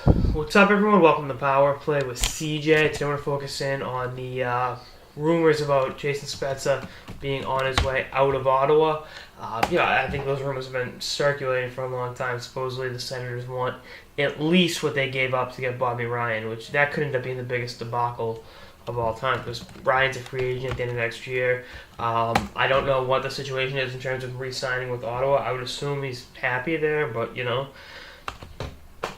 What's up, everyone? Welcome to Power Play with CJ. Today we're focusing on the rumors about Jason Spezza being on his way out of Ottawa. I think those rumors have been circulating for a long time. Supposedly the Senators want at least what they gave up to get Bobby Ryan, which that could end up being the biggest debacle of all time because Ryan's a free agent at the end of next year. I don't know what the situation is in terms of re-signing with Ottawa. I would assume he's happy there, but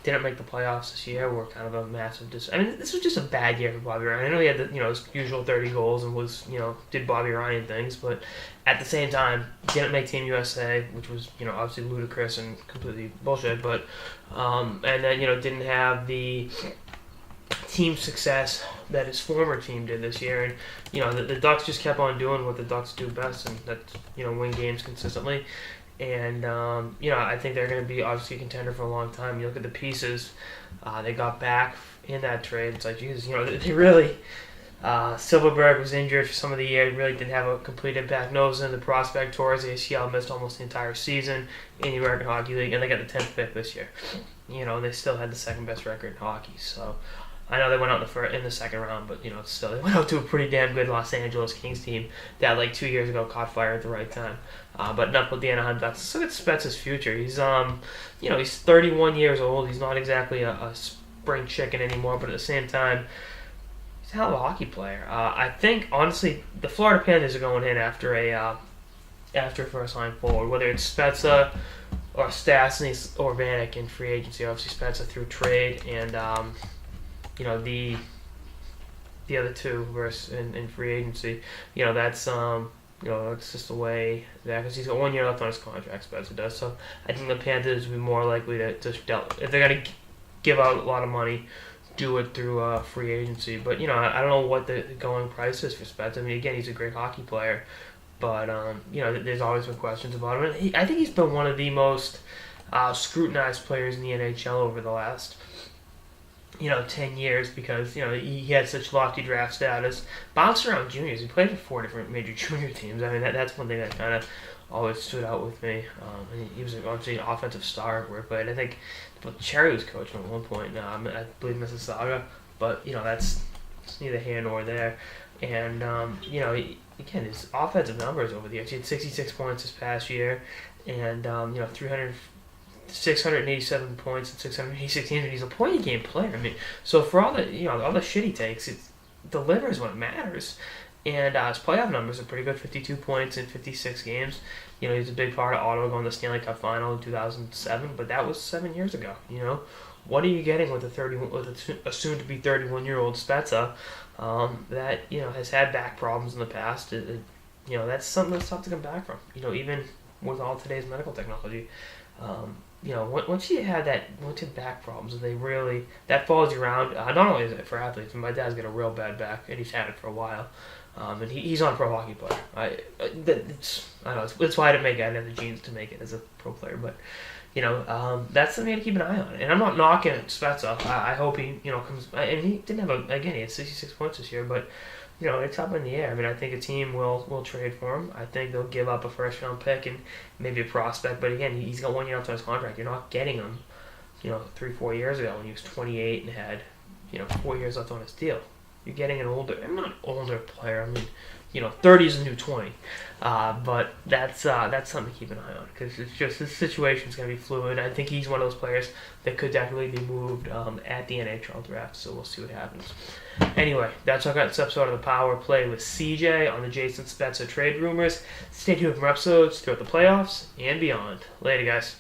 didn't make the playoffs this year. Were kind of a massive this was just a bad year for Bobby Ryan. I know he had his usual 30 goals and was did Bobby Ryan things, but at the same time didn't make Team USA, which was obviously ludicrous and completely bullshit. But and then didn't have the team success that his former team did this year, and the Ducks just kept on doing what the Ducks do best, and that's win games consistently. And, I think they're going to be obviously a contender for a long time. You look at the pieces they got back in that trade. It's like, Jesus, they really... Silverberg was injured for some of the year. Really didn't have a complete impact. Nosen, the prospect, towards ACL, missed almost the entire season in the American Hockey League, and they got the 10th pick this year. They still had the second best record in hockey. So I know they went out in the second round, but still they went out to a pretty damn good Los Angeles Kings team that 2 years ago caught fire at the right time. But enough with the Anaheim Ducks. Let's look at Spetz's future. He's he's 31 years old. He's not exactly a spring chicken anymore, but at the same time, he's a hell of a hockey player. I think honestly, the Florida Panthers are going in after a first line forward, whether it's Spezza or Stastny or Vanek in free agency. Obviously, Spezza through trade, and the other two versus in free agency. That's it's just the way that, because he's got 1 year left on his contract, Spezza does. So I think the Panthers would be more likely to if they're going to give out a lot of money, do it through free agency. But I don't know what the going price is for Spezza. I mean, again, he's a great hockey player, but there's always been questions about him. And I think he's been one of the most scrutinized players in the NHL over the last 10 years because, he had such lofty draft status. Bounced around juniors. He played for 4 different major junior teams. I mean, that's one thing that kind of always stood out with me. And he was obviously an offensive star where he played. I think Cherry was coaching at one point now. I believe Mississauga. But, that's neither here nor there. And, again, his offensive numbers over the years. He had 66 points this past year and, 687 points and 686 games, and he's a point-a-game player. I mean, so for all the shit he takes, it delivers when it matters. And his playoff numbers are pretty good: 52 points in 56 games. He's a big part of Ottawa going to the Stanley Cup Final in 2007, but that was 7 years ago. What are you getting with a soon-to-be 31-year-old Spezza that has had back problems in the past? That's something that's tough to come back from. Even with all today's medical technology. Once you have back problems, and that follows you around. Not only is it for athletes, but my dad's got a real bad back, and he's had it for a while. And he's not a pro hockey player. I don't know. It's why I didn't have the genes to make it as a pro player. But that's something to keep an eye on. And I'm not knocking Spezza. I hope he comes. And he didn't have he had 66 points this year, but. It's up in the air. I mean, I think a team will trade for him. I think they'll give up a first-round pick and maybe a prospect. But again, he's got 1 year left on his contract. You're not getting him, 3-4 years ago when he was 28 and had, 4 years left on his deal. You're getting I'm not an older player. I mean, 30 is a new 20. But that's something to keep an eye on because it's just this situation is going to be fluid. I think he's one of those players that could definitely be moved at the NHL draft. So we'll see what happens. Anyway, that's all I got this episode of the Power Play with CJ on the Jason Spezza trade rumors. Stay tuned for more episodes throughout the playoffs and beyond. Later, guys.